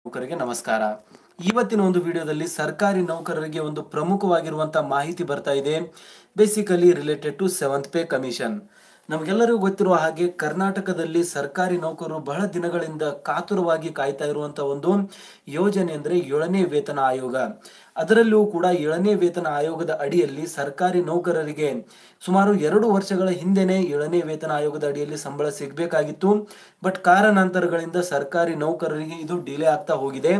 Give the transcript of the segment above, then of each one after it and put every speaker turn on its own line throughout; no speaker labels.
ನೌಕರರಿಗೆ ನಮಸ್ಕಾರ. ಇವತ್ತಿನ ಒಂದು ವಿಡಿಯೋದಲ್ಲಿ ಸರ್ಕಾರಿ ನೌಕರರಿಗೆ ಒಂದು ಪ್ರಮುಖವಾಗಿರುವಂತಹ ಮಾಹಿತಿ ಬರ್ತಾ ಇದೆ. Basically related to 7th pay commission. ನಮಗೆಲ್ಲರಿಗೂ ಗೊತ್ತಿರುವ ಹಾಗೆ ಕರ್ನಾಟಕದಲ್ಲಿ ಸರ್ಕಾರಿ ನೌಕರರು ಬಹಳ ದಿನಗಳಿಂದ ಕಾತುರವಾಗಿ ಕಾಯ್ತಾ ಇರುವಂತಹ ಒಂದು ಯೋಜನೆ ಅಂದ್ರೆ 7ನೇ ವೇತನ ಆಯೋಗ. ಅದರಲ್ಲೂ ಕೂಡ 7ನೇ ವೇತನ ಆಯೋಗದ ಅಡಿಯಲ್ಲಿ ಸರ್ಕಾರಿ ನೌಕರರಿಗೆ ಸುಮಾರು 2 ವರ್ಷಗಳ ಹಿಂದೆನೆ 7ನೇ ವೇತನ ಆಯೋಗದ ಅಡಿಯಲ್ಲಿ ಸಂಬಳ ಸಿಗಬೇಕಾಗಿತ್ತು. ಬಟ್ ಕಾರಣಾಂತರಗಳಿಂದ ಸರ್ಕಾರಿ ನೌಕರರಿಗೆ ಇದು ಡಿಲೇ ಆಗ್ತಾ ಹೋಗಿದೆ.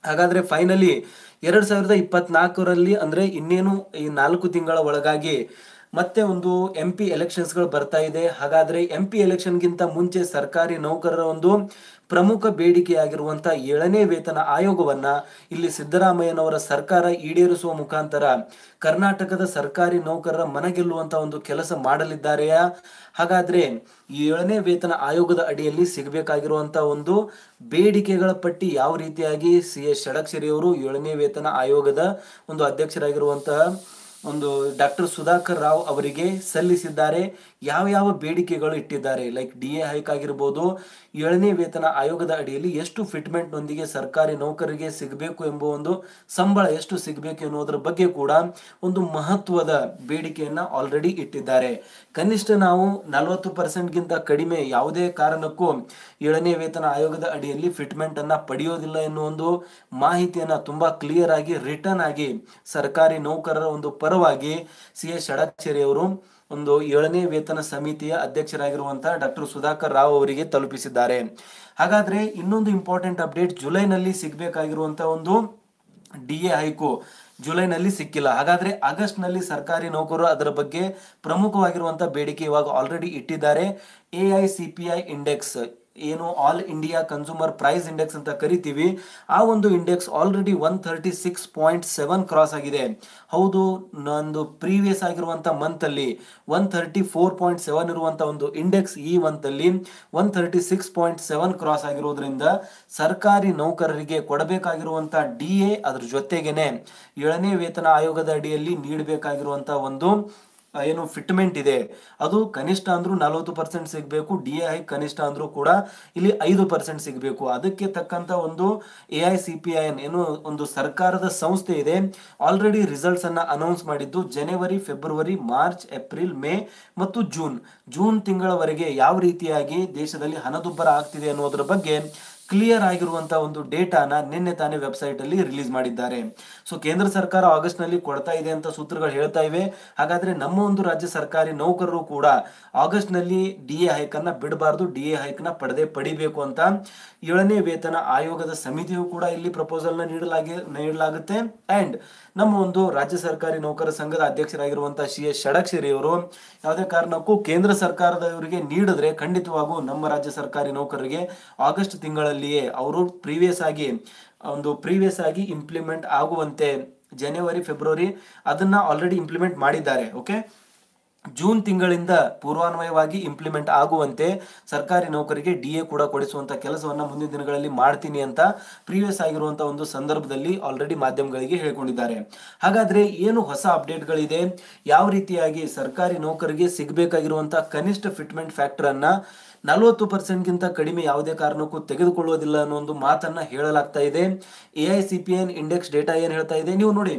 ಹಾಗಾದ್ರೆ ಫೈನಲಿ 2024ರಲ್ಲಿ ಅಂದ್ರೆ ಇನ್ನೇನು ಈ 4 ತಿಂಗಳ ಒಳಗಾಗಿ ಮತ್ತೆ ಒಂದು MP ಎಲೆಕ್ಷನ್ಸ್ಗಳು ಬರ್ತಾ ಇದೆ. ಹಾಗಾದ್ರೆ MP ಎಲೆಕ್ಷನ್ಗಿಂತ ಮುಂಚೆ ಸರ್ಕಾರಿ ನೌಕರರ ಒಂದು ಪ್ರಮುಖ ಬೇಡಿಕೆಯಾಗಿರುವಂತಹ 7ನೇ ವೇತನ ಆಯೋಗವನ್ನ ಇಲ್ಲಿ ಸಿದ್ದರಾಮಯ್ಯನವರ ಸರ್ಕಾರ ಈಡೇರಿಸುವ ಮುಖಾಂತರ ಕರ್ನಾಟಕದ ಸರ್ಕಾರಿ ನೌಕರರ ಮನಗೆಲ್ಲುವಂತ ಒಂದು ಕೆಲಸ ಮಾಡಲಿದ್ದಾರೆಯಾ? ಹಾಗಾದ್ರೆ ಈ 7ನೇ ವೇತನ ಆಯೋಗದ ಅಡಿಯಲ್ಲಿ ಸಿಗಬೇಕಾಗಿರುವಂತಹ ಒಂದು ಬೇಡಿಕೆಗಳ ಪಟ್ಟಿ ಯಾವ ರೀತಿಯಾಗಿ CS ಷಡಕ್ಷರಿ ಅವರು 7ನೇ ವೇತನ ಆಯೋಗದ ಒಂದು ಅಧ್ಯಕ್ಷರಾಗಿರುವಂತಹ ಒಂದು ಡಾಕ್ಟರ್ ಸುಧಾಕರ್ ರಾವ್ ಅವರಿಗೆ ಸಲ್ಲಿಸಿದ್ದಾರೆ. ಯಾವ ಯಾವ ಬೇಡಿಕೆಗಳು ಇಟ್ಟಿದ್ದಾರೆ, ಲೈಕ್ DA ಹೈಕ್ ಆಗಿರ್ಬೋದು, 7ನೇ ವೇತನ ಆಯೋಗದ ಅಡಿಯಲ್ಲಿ ಎಷ್ಟು ಫಿಟ್ಮೆಂಟ್ ನೊಂದಿಗೆ ಸರ್ಕಾರಿ ನೌಕರರಿಗೆ ಸಿಗಬೇಕು ಎಂಬ ಒಂದು ಸಂಬಳ ಎಷ್ಟು ಸಿಗಬೇಕು ಎನ್ನುವುದರ ಬಗ್ಗೆ ಕೂಡ ಒಂದು ಮಹತ್ವದ ಬೇಡಿಕೆಯನ್ನ ಆಲ್ರೆಡಿ ಇಟ್ಟಿದ್ದಾರೆ. ಕನಿಷ್ಠ ನಾವು 40%ಗಿಂತ ಕಡಿಮೆ ಯಾವುದೇ ಕಾರಣಕ್ಕೂ 7ನೇ ವೇತನ ಆಯೋಗದ ಅಡಿಯಲ್ಲಿ ಫಿಟ್ಮೆಂಟ್ ಅನ್ನ ಪಡೆಯೋದಿಲ್ಲ ಎನ್ನುವ ಒಂದು ಮಾಹಿತಿಯನ್ನ ತುಂಬಾ ಕ್ಲಿಯರ್ ಆಗಿ ರಿಟರ್ನ್ ಆಗಿ ಸರ್ಕಾರಿ ನೌಕರರ ಒಂದು ಪರವಾಗಿ CS ಷಡಕ್ಷರಿ ಅವರು ಒಂದು 7ನೇ ವೇತನ ಸಮಿತಿಯ ಅಧ್ಯಕ್ಷರಾಗಿರುವಂತಹ ಡಾಕ್ಟರ್ ಸುಧಾಕರ್ ರಾವ್ ಅವರಿಗೆ ತಲುಪಿಸಿದ್ದಾರೆ. ಹಾಗಾದ್ರೆ ಇನ್ನೊಂದು ಇಂಪಾರ್ಟೆಂಟ್ ಅಪ್ಡೇಟ್, ಜುಲೈನಲ್ಲಿ ಸಿಗಬೇಕಾಗಿರುವಂತಹ ಒಂದು DA ಹೈಕು ಜುಲೈನಲ್ಲಿ ಸಿಕ್ಕಿಲ್ಲ. ಹಾಗಾದ್ರೆ ಆಗಸ್ಟ್ ನಲ್ಲಿ ಸರ್ಕಾರಿ ನೌಕರರು ಅದರ ಬಗ್ಗೆ ಪ್ರಮುಖವಾಗಿರುವಂತಹ ಬೇಡಿಕೆ ಇವಾಗ ಆಲ್ರೆಡಿ ಇಟ್ಟಿದ್ದಾರೆ. AICPI ಇಂಡೆಕ್ಸ್ ಏನು all India consumer price index ಅಂತ ಕರಿತೀವಿ, ಆ ಒಂದು ಇಂಡೆಕ್ಸ್ ಆಲ್ರೆಡಿ 136.7 ಕ್ರಾಸ್ ಆಗಿದೆ. ಹೌದು, ನಂದು ಪ್ರೀವಿಯಸ್ ಆಗಿರುವಂತ ಮಂತ್ ಅಲ್ಲಿ 134.7 ಇರುವಂತ ಒಂದು ಇಂಡೆಕ್ಸ್ ಈ ಮಂತ್ ಅಲ್ಲಿ 136.7 ಕ್ರಾಸ್ ಆಗಿರೋದ್ರಿಂದ ಸರ್ಕಾರಿ ನೌಕರರಿಗೆ ಕೊಡಬೇಕಾಗಿರುವಂತ DA ಅದ್ರ ಜೊತೆಗೇನೆ 7ನೇ ವೇತನ ಆಯೋಗದ ಅಡಿಯಲ್ಲಿ ನೀಡಬೇಕಾಗಿರುವಂತ ಒಂದು ಏನು ಫಿಟ್ಮೆಂಟ್ ಇದೆ ಅದು ಕನಿಷ್ಠ ಅಂದ್ರೂ 40% ಸಿಗಬೇಕು. DA ಹೈಕ್ ಕನಿಷ್ಠ ಅಂದ್ರೂ ಕೂಡ ಇಲ್ಲಿ 5% ಸಿಗಬೇಕು. ಅದಕ್ಕೆ ತಕ್ಕಂತ ಒಂದು AICPIN ಏನು ಒಂದು ಸರ್ಕಾರದ ಸಂಸ್ಥೆ ಇದೆ, ಆಲ್ರೆಡಿ ರಿಸಲ್ಟ್ಸ್ ಅನ್ನ ಅನೌನ್ಸ್ ಮಾಡಿದ್ದು ಜನವರಿ, ಫೆಬ್ರವರಿ, ಮಾರ್ಚ್, ಏಪ್ರಿಲ್, ಮೇ ಮತ್ತು ಜೂನ್ ತಿಂಗಳವರೆಗೆ ಯಾವ ರೀತಿಯಾಗಿ ದೇಶದಲ್ಲಿ ಹಣದುಬ್ಬರ ಆಗ್ತಿದೆ ಅನ್ನೋದ್ರ ಬಗ್ಗೆ ಕ್ಲಿಯರ್ ಆಗಿರುವಂತಹ ಒಂದು ಡೇಟಾನ ನಿನ್ನೆ ತಾನೇ ವೆಬ್ಸೈಟ್ ಅಲ್ಲಿ ರಿಲೀಸ್ ಮಾಡಿದ್ದಾರೆ. ಸೊ ಕೇಂದ್ರ ಸರ್ಕಾರ ಆಗಸ್ಟ್ ನಲ್ಲಿ ಕೊಡ್ತಾ ಇದೆ ಅಂತ ಸೂತ್ರಗಳು ಹೇಳ್ತಾ ಇವೆ. ಹಾಗಾದ್ರೆ ನಮ್ಮ ಒಂದು ರಾಜ್ಯ ಸರ್ಕಾರಿ ನೌಕರರು ಕೂಡ ಆಗಸ್ಟ್ ನಲ್ಲಿ DA ಹೈಕ್ ಅನ್ನ ಬಿಡಬಾರ್ದು, DA ಹೈಕ್ ನ ಪಡಿಬೇಕು ಅಂತ 7ನೇ ವೇತನ ಆಯೋಗದ ಸಮಿತಿಯು ಕೂಡ ಇಲ್ಲಿ ಪ್ರಪೋಸಲ್ ನ ನೀಡಲಾಗುತ್ತೆ. ಅಂಡ್ ನಮ್ಮ ಒಂದು ರಾಜ್ಯ ಸರ್ಕಾರಿ ನೌಕರ ಸಂಘದ ಅಧ್ಯಕ್ಷರಾಗಿರುವಂತಹ CS ಷಡಕ್ಷರಿ ಅವರು ಯಾವುದೇ ಕಾರಣಕ್ಕೂ ಕೇಂದ್ರ ಸರ್ಕಾರದವರಿಗೆ ನೀಡಿದ್ರೆ ಖಂಡಿತವಾಗೂ ನಮ್ಮ ರಾಜ್ಯ ಸರ್ಕಾರಿ ನೌಕರರಿಗೆ ಆಗಸ್ಟ್ ತಿಂಗಳಲ್ಲಿಯೇ ಅವರು ಪ್ರೀವಿಯಸ್ ಆಗಿ ಇಂಪ್ಲಿಮೆಂಟ್ ಆಗುವಂತೆ ಜನವರಿ, ಫೆಬ್ರವರಿ ಅದನ್ನ ಆಲ್ರೆಡಿ ಇಂಪ್ಲಿಮೆಂಟ್ ಮಾಡಿದ್ದಾರೆ. ಓಕೆ, ಜೂನ್ ತಿಂಗಳಿಂದ ಪೂರ್ವಾನ್ವಯವಾಗಿ ಇಂಪ್ಲಿಮೆಂಟ್ ಆಗುವಂತೆ ಸರ್ಕಾರಿ ನೌಕರಿಗೆ DA ಕೂಡ ಕೊಡಿಸುವಂತ ಕೆಲಸವನ್ನ ಮುಂದಿನ ದಿನಗಳಲ್ಲಿ ಮಾಡ್ತೀನಿ ಅಂತ ಪ್ರೀವಿಯಸ್ ಆಗಿರುವಂತಹ ಒಂದು ಸಂದರ್ಭದಲ್ಲಿ ಆಲ್ರೆಡಿ ಮಾಧ್ಯಮಗಳಿಗೆ ಹೇಳಿಕೊಂಡಿದ್ದಾರೆ. ಹಾಗಾದ್ರೆ ಏನು ಹೊಸ ಅಪ್ಡೇಟ್ಗಳಿದೆ, ಯಾವ ರೀತಿಯಾಗಿ ಸರ್ಕಾರಿ ನೌಕರಿಗೆ ಸಿಗಬೇಕಾಗಿರುವಂತಹ ಕನಿಷ್ಠ ಫಿಟ್ಮೆಂಟ್ ಫ್ಯಾಕ್ಟರ್ ಅನ್ನ 40%ಗಿಂತ ಕಡಿಮೆ ಯಾವುದೇ ಕಾರಣಕ್ಕೂ ತೆಗೆದುಕೊಳ್ಳುವುದಿಲ್ಲ ಅನ್ನೋ ಒಂದು ಮಾತನ್ನ ಹೇಳಲಾಗ್ತಾ ಇದೆ. AICPI ಇಂಡೆಕ್ಸ್ ಡೇಟಾ ಏನ್ ಹೇಳ್ತಾ ಇದೆ ನೀವು ನೋಡಿ,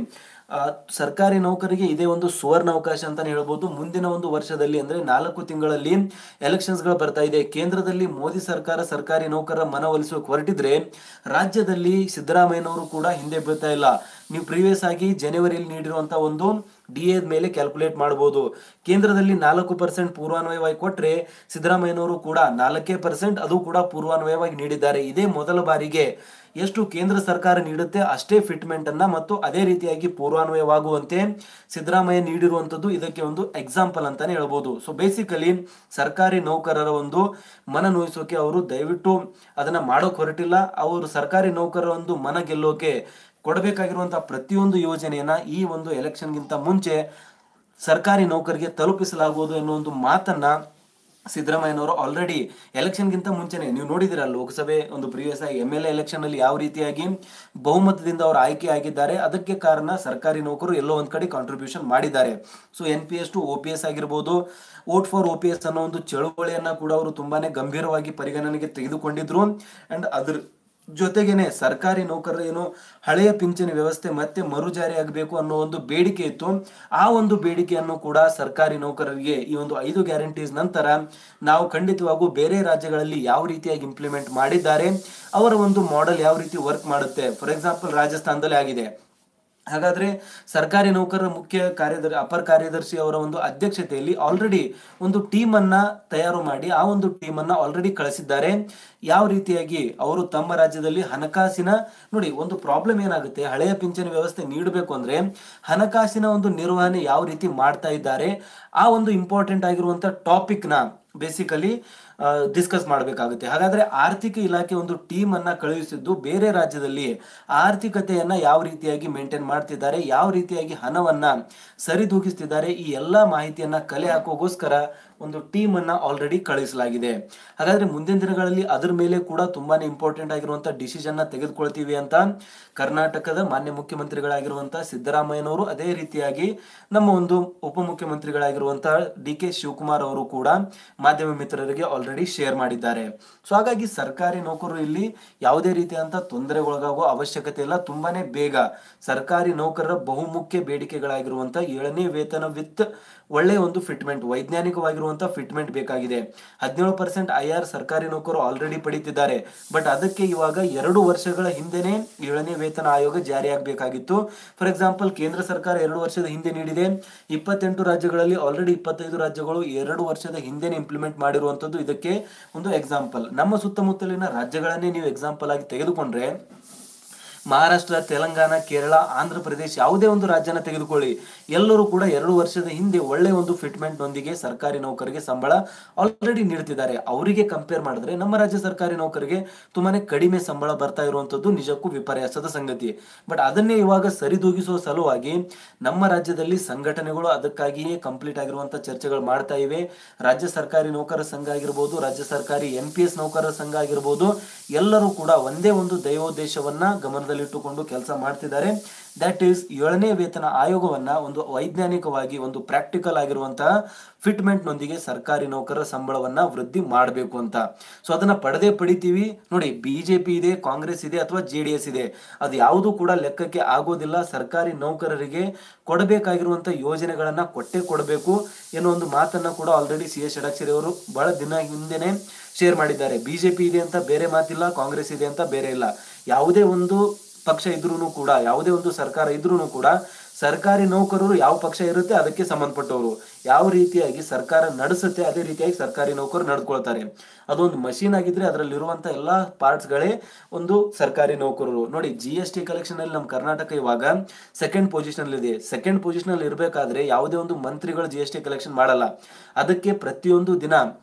ಸರ್ಕಾರಿ ನೌಕರಿಗೆ ಇದೇ ಒಂದು ಸುವರ್ಣ ಅವಕಾಶ ಅಂತಾನೆ ಹೇಳ್ಬೋದು. ಮುಂದಿನ ಒಂದು ವರ್ಷದಲ್ಲಿ ಅಂದ್ರೆ 4 ತಿಂಗಳಲ್ಲಿ ಎಲೆಕ್ಷನ್ಸ್ ಗಳು ಬರ್ತಾ ಇದೆ. ಕೇಂದ್ರದಲ್ಲಿ ಮೋದಿ ಸರ್ಕಾರ ಸರ್ಕಾರಿ ನೌಕರರ ಮನವೊಲಿಸೋಕೆ ಹೊರಟಿದ್ರೆ ರಾಜ್ಯದಲ್ಲಿ ಸಿದ್ದರಾಮಯ್ಯನವರು ಕೂಡ ಹಿಂದೆ ಬೀಳ್ತಾ ಇಲ್ಲ. ನೀವು ಪ್ರೀವಿಯಸ್ ಆಗಿ ಜನವರಿಯಲ್ಲಿ ನೀಡಿರುವಂತಹ ಒಂದು DA ಮೇಲೆ ಕ್ಯಾಲ್ಕುಲೇಟ್ ಮಾಡಬಹುದು. ಕೇಂದ್ರದಲ್ಲಿ 4% ಪೂರ್ವಾನ್ವಯವಾಗಿ ಕೊಟ್ರೆ ಸಿದ್ದರಾಮಯ್ಯನವರು ಕೂಡ 4% ಅದು ಕೂಡ ಪೂರ್ವಾನ್ವಯವಾಗಿ ನೀಡಿದ್ದಾರೆ. ಇದೇ ಮೊದಲ ಬಾರಿಗೆ ಎಷ್ಟು ಕೇಂದ್ರ ಸರ್ಕಾರ ನೀಡುತ್ತೆ ಅಷ್ಟೇ ಫಿಟ್ಮೆಂಟ್ ಅನ್ನ ಮತ್ತು ಅದೇ ರೀತಿಯಾಗಿ ಪೂರ್ವಾನ್ವಯವಾಗುವಂತೆ ಸಿದ್ದರಾಮಯ್ಯ ನೀಡಿರುವಂತದ್ದು ಇದಕ್ಕೆ ಒಂದು ಎಕ್ಸಾಂಪಲ್ ಅಂತಾನೆ ಹೇಳ್ಬೋದು. ಸೊ ಬೇಸಿಕಲಿ ಸರ್ಕಾರಿ ನೌಕರರ ಒಂದು ಮನ ನೋಯಿಸೋಕೆ ಅವರು ದಯವಿಟ್ಟು ಅದನ್ನ ಮಾಡೋಕ್ ಹೊರಟಿಲ್ಲ. ಅವರು ಸರ್ಕಾರಿ ನೌಕರರ ಒಂದು ಮನ ಗೆಲ್ಲೋಕೆ ಕೊಡಬೇಕಾಗಿರುವಂತಹ ಪ್ರತಿಯೊಂದು ಯೋಜನೆಯನ್ನ ಈ ಒಂದು ಎಲೆಕ್ಷನ್ಗಿಂತ ಮುಂಚೆ ಸರ್ಕಾರಿ ನೌಕರಿಗೆ ತಲುಪಿಸಲಾಗುವುದು ಎನ್ನುವ ಒಂದು ಮಾತನ್ನ ಸಿದ್ದರಾಮಯ್ಯನವರು ಆಲ್ರೆಡಿ ಎಲೆಕ್ಷನ್ಗಿಂತ ಮುಂಚೆನೆ ನೀವು ನೋಡಿದಿರ, ಲೋಕಸಭೆ ಒಂದು ಪ್ರೀವಿಯಸ್ ಆಗಿ MLA ಎಲೆಕ್ಷನ್ ಅಲ್ಲಿ ಯಾವ ರೀತಿಯಾಗಿ ಬಹುಮತದಿಂದ ಅವರು ಆಯ್ಕೆ ಆಗಿದ್ದಾರೆ. ಅದಕ್ಕೆ ಕಾರಣ ಸರ್ಕಾರಿ ನೌಕರರು ಎಲ್ಲೋ ಒಂದ್ ಕಡೆ ಕಾಂಟ್ರಿಬ್ಯೂಷನ್ ಮಾಡಿದ್ದಾರೆ. ಸೊ NPS to OPS ಆಗಿರ್ಬೋದು, ವೋಟ್ ಫಾರ್ OPS ಅನ್ನೋ ಒಂದು ಚಳುವಳಿಯನ್ನ ಕೂಡ ಅವರು ತುಂಬಾನೇ ಗಂಭೀರವಾಗಿ ಪರಿಗಣನೆಗೆ ತೆಗೆದುಕೊಂಡಿದ್ರು. ಅಂಡ್ ಜೊತೆಗೇನೆ ಸರ್ಕಾರಿ ನೌಕರರ ಏನು ಹಳೆಯ ಪಿಂಚಣಿ ವ್ಯವಸ್ಥೆ ಮತ್ತೆ ಮರುಜಾರಿ ಆಗಬೇಕು ಅನ್ನೋ ಒಂದು ಬೇಡಿಕೆ ಇತ್ತು. ಆ ಒಂದು ಬೇಡಿಕೆಯನ್ನು ಕೂಡ ಸರ್ಕಾರಿ ನೌಕರರಿಗೆ ಈ ಒಂದು 5 ಗ್ಯಾರಂಟೀಸ್ ನಂತರ ನಾವು ಖಂಡಿತವಾಗೂ ಬೇರೆ ರಾಜ್ಯಗಳಲ್ಲಿ ಯಾವ ರೀತಿಯಾಗಿ ಇಂಪ್ಲಿಮೆಂಟ್ ಮಾಡಿದ್ದಾರೆ, ಅವರ ಒಂದು ಮಾಡೆಲ್ ಯಾವ ರೀತಿ ವರ್ಕ್ ಮಾಡುತ್ತೆ, ಫಾರ್ ಎಕ್ಸಾಂಪಲ್ ರಾಜಸ್ಥಾನದಲ್ಲಿ ಆಗಿದೆ. ಹಾಗಾದ್ರೆ ಸರ್ಕಾರಿ ನೌಕರರ ಮುಖ್ಯ ಕಾರ್ಯದರ್ಶಿ ಅಪರ ಕಾರ್ಯದರ್ಶಿ ಅವರ ಒಂದು ಅಧ್ಯಕ್ಷತೆಯಲ್ಲಿ ಆಲ್ರೆಡಿ ಒಂದು ಟೀಮ್ ಅನ್ನ ತಯಾರು ಮಾಡಿ ಆ ಒಂದು ಟೀಮ್ ಅನ್ನ ಆಲ್ರೆಡಿ ಕಳಿಸಿದ್ದಾರೆ. ಯಾವ ರೀತಿಯಾಗಿ ಅವರು ತಮ್ಮ ರಾಜ್ಯದಲ್ಲಿ ಹಣಕಾಸಿನ ನೋಡಿ ಒಂದು ಪ್ರಾಬ್ಲಮ್ ಏನಾಗುತ್ತೆ, ಹಳೆಯ ಪಿಂಚಣಿ ವ್ಯವಸ್ಥೆ ನೀಡಬೇಕು ಅಂದ್ರೆ ಹಣಕಾಸಿನ ಒಂದು ನಿರ್ವಹಣೆ ಯಾವ ರೀತಿ ಮಾಡ್ತಾ ಇದ್ದಾರೆ, ಆ ಒಂದು ಇಂಪಾರ್ಟೆಂಟ್ ಆಗಿರುವಂತ ಟಾಪಿಕ್ ನ ಬೇಸಿಕಲಿ ಡಿಸ್ಕಸ್ ಮಾಡಬೇಕಾಗುತ್ತೆ. ಹಾಗಾದ್ರೆ ಆರ್ಥಿಕ ಇಲಾಖೆ ಒಂದು ಟೀಮ್ ಅನ್ನ ಕಳುಹಿಸಿದ್ದು ಬೇರೆ ರಾಜ್ಯದಲ್ಲಿ ಆರ್ಥಿಕತೆಯನ್ನ ಯಾವ ರೀತಿಯಾಗಿ ಮೇಂಟೈನ್ ಮಾಡ್ತಿದ್ದಾರೆ, ಯಾವ ರೀತಿಯಾಗಿ ಹಣವನ್ನ ಸರಿದೂಗಿಸ್ತಿದ್ದಾರೆ, ಈ ಎಲ್ಲಾ ಮಾಹಿತಿಯನ್ನ ಕಲೆ ಹಾಕೋಗೋಸ್ಕರ ಒಂದು ಟೀಮ್ ಅನ್ನ ಆಲ್ರೆಡಿ ಕಳಿಸಲಾಗಿದೆ. ಹಾಗಾದ್ರೆ ಮುಂದಿನ ದಿನಗಳಲ್ಲಿ ಅದರ ಮೇಲೆ ಕೂಡ ತುಂಬಾನೇ ಇಂಪಾರ್ಟೆಂಟ್ ಆಗಿರುವಂತಹ ಡಿಸಿಷನ್ ನ ತೆಗೆದುಕೊಳ್ತೀವಿ ಅಂತ ಕರ್ನಾಟಕದ ಮಾನ್ಯ ಮುಖ್ಯಮಂತ್ರಿಗಳಾಗಿರುವಂತಹ ಸಿದ್ದರಾಮಯ್ಯನವರು, ಅದೇ ರೀತಿಯಾಗಿ ನಮ್ಮ ಒಂದು ಉಪಮುಖ್ಯಮಂತ್ರಿಗಳಾಗಿರುವಂತಹ ಡಿ.ಕೆ. ಶಿವಕುಮಾರ್ ಅವರು ಕೂಡ ಮಾಧ್ಯಮ ಮಿತ್ರರಿಗೆ ಆಲ್ರೆಡಿ ಶೇರ್ ಮಾಡಿದ್ದಾರೆ. ಸೊ ಹಾಗಾಗಿ ಸರ್ಕಾರಿ ನೌಕರರು ಇಲ್ಲಿ ಯಾವುದೇ ರೀತಿಯಾದಂತಹ ತೊಂದರೆಗೊಳಗಾಗುವ ಅವಶ್ಯಕತೆ ಇಲ್ಲ. ತುಂಬಾನೇ ಬೇಗ ಸರ್ಕಾರಿ ನೌಕರರ ಬಹುಮುಖ್ಯ ಬೇಡಿಕೆಗಳಾಗಿರುವಂತಹ 7ನೇ ವೇತನ ವಿತ್ ಒಳ್ಳೆಯ ಒಂದು ಫಿಟ್ಮೆಂಟ್, ವೈಜ್ಞಾನಿಕವಾಗಿರುವಂತಹ ಫಿಟ್ಮೆಂಟ್ ಬೇಕಾಗಿದೆ. 17% IR ಸರ್ಕಾರಿ ನೌಕರರು ಆಲ್ರೆಡಿ ಪಡಿತಿದ್ದಾರೆ. ಬಟ್ ಅದಕ್ಕೆ ಇವಾಗ 2 ವರ್ಷಗಳ ಹಿಂದೆನೆ 7ನೇ ವೇತನ ಆಯೋಗ ಜಾರಿಯಾಗಬೇಕಾಗಿತ್ತು. ಫಾರ್ ಎಕ್ಸಾಂಪಲ್ ಕೇಂದ್ರ ಸರ್ಕಾರ 2 ವರ್ಷದ ಹಿಂದೆ ನೀಡಿದೆ. 28 ರಾಜ್ಯಗಳಲ್ಲಿ ಆಲ್ರೆಡಿ 25 ರಾಜ್ಯಗಳು 2 ವರ್ಷದ ಹಿಂದೆನೆ ಇಂಪ್ಲಿಮೆಂಟ್ ಮಾಡಿರುವಂತದ್ದು ಇದಕ್ಕೆ ಒಂದು ಎಕ್ಸಾಂಪಲ್. ನಮ್ಮ ಸುತ್ತಮುತ್ತಲಿನ ರಾಜ್ಯಗಳನ್ನೇ ನೀವು ಎಕ್ಸಾಂಪಲ್ ಆಗಿ ತೆಗೆದುಕೊಂಡ್ರೆ ಮಹಾರಾಷ್ಟ್ರ, ತೆಲಂಗಾಣ, ಕೇರಳ, ಆಂಧ್ರ ಪ್ರದೇಶ ಯಾವುದೇ ಒಂದು ರಾಜ್ಯನ ತೆಗೆದುಕೊಳ್ಳಿ, ಎಲ್ಲರೂ ಕೂಡ 2 ವರ್ಷದ ಹಿಂದೆ ಒಳ್ಳೆ ಒಂದು ಫಿಟ್ಮೆಂಟ್ ನೊಂದಿಗೆ ಸರ್ಕಾರಿ ನೌಕರಿಗೆ ಸಂಬಳ ಆಲ್ರೆಡಿ ನೀಡ್ತಿದ್ದಾರೆ. ಅವರಿಗೆ ಕಂಪೇರ್ ಮಾಡಿದ್ರೆ ನಮ್ಮ ರಾಜ್ಯ ಸರ್ಕಾರಿ ನೌಕರಿಗೆ ತುಂಬಾನೇ ಕಡಿಮೆ ಸಂಬಳ ಬರ್ತಾ ಇರುವಂತದ್ದು ನಿಜಕ್ಕೂ ವಿಪರ್ಯಾಸದ ಸಂಗತಿ. ಬಟ್ ಅದನ್ನೇ ಇವಾಗ ಸರಿದೂಗಿಸುವ ಸಲುವಾಗಿ ನಮ್ಮ ರಾಜ್ಯದಲ್ಲಿ ಸಂಘಟನೆಗಳು ಅದಕ್ಕಾಗಿಯೇ ಕಂಪ್ಲೀಟ್ ಆಗಿರುವಂತಹ ಚರ್ಚೆಗಳು ಮಾಡ್ತಾ ಇವೆ. ರಾಜ್ಯ ಸರ್ಕಾರಿ ನೌಕರರ ಸಂಘ ಆಗಿರ್ಬೋದು, ರಾಜ್ಯ ಸರ್ಕಾರಿ NPS ನೌಕರರ ಸಂಘ ಆಗಿರ್ಬೋದು, ಎಲ್ಲರೂ ಕೂಡ ಒಂದೇ ಒಂದು ದೈವೋದ್ದೇಶವನ್ನ ಗಮನದಲ್ಲಿಟ್ಟುಕೊಂಡು ಕೆಲಸ ಮಾಡ್ತಿದ್ದಾರೆ. ದಟ್ ಈಸ್ 7ನೇ ವೇತನ ಆಯೋಗವನ್ನ ಒಂದು ವೈಜ್ಞಾನಿಕವಾಗಿ ಒಂದು ಪ್ರಾಕ್ಟಿಕಲ್ ಆಗಿರುವಂತಹ ಫಿಟ್ಮೆಂಟ್ ನೊಂದಿಗೆ ಸರ್ಕಾರಿ ನೌಕರರ ಸಂಬಳವನ್ನ ವೃದ್ಧಿ ಮಾಡಬೇಕು ಅಂತ. ಸೊ ಅದನ್ನ ಪಡಿತೀವಿ ನೋಡಿ. BJP ಇದೆ, ಕಾಂಗ್ರೆಸ್ ಇದೆ ಅಥವಾ JDS ಇದೆ, ಅದು ಯಾವುದು ಕೂಡ ಲೆಕ್ಕಕ್ಕೆ ಆಗೋದಿಲ್ಲ. ಸರ್ಕಾರಿ ನೌಕರರಿಗೆ ಕೊಡಬೇಕಾಗಿರುವಂತಹ ಯೋಜನೆಗಳನ್ನ ಕೊಟ್ಟೇ ಕೊಡಬೇಕು ಎನ್ನುವ ಒಂದು ಮಾತನ್ನ ಕೂಡ ಆಲ್ರೆಡಿ CS ಷಡಕ್ಷರಿ ಅವರು ಬಹಳ ದಿನ ಹಿಂದೆನೆ ಶೇರ್ ಮಾಡಿದ್ದಾರೆ. BJP ಇದೆ ಅಂತ ಬೇರೆ ಮಾತಿಲ್ಲ, ಕಾಂಗ್ರೆಸ್ ಇದೆ ಅಂತ ಬೇರೆ ಇಲ್ಲ. ಯಾವುದೇ ಒಂದು ಪಕ್ಷ ಇದ್ರೂ ಕೂಡ, ಯಾವುದೇ ಒಂದು ಸರ್ಕಾರ ಇದ್ರೂ ಕೂಡ ಸರ್ಕಾರಿ ನೌಕರರು ಯಾವ ಪಕ್ಷ ಇರುತ್ತೆ ಅದಕ್ಕೆ ಸಂಬಂಧಪಟ್ಟವರು, ಯಾವ ರೀತಿಯಾಗಿ ಸರ್ಕಾರ ನಡೆಸುತ್ತೆ ಅದೇ ರೀತಿಯಾಗಿ ಸರ್ಕಾರಿ ನೌಕರರು ನಡ್ಕೊಳ್ತಾರೆ. ಅದೊಂದು ಮಷೀನ್ ಆಗಿದ್ರೆ ಅದರಲ್ಲಿರುವಂತ ಎಲ್ಲಾ ಪಾರ್ಟ್ಸ್ ಗಳೇ ಒಂದು ಸರ್ಕಾರಿ ನೌಕರರು. ನೋಡಿ GST ಕಲೆಕ್ಷನ್ ಅಲ್ಲಿ ನಮ್ಮ ಕರ್ನಾಟಕ ಇವಾಗ ಸೆಕೆಂಡ್ ಪೊಸಿಷನ್ ಇದೆ. ಸೆಕೆಂಡ್ ಪೊಸಿಷನ್ ಇರಬೇಕಾದ್ರೆ ಯಾವುದೇ ಒಂದು ಮಂತ್ರಿಗಳು GST ಕಲೆಕ್ಷನ್ ಮಾಡಲ್ಲ. ಅದಕ್ಕೆ ಪ್ರತಿಯೊಂದು ದಿನ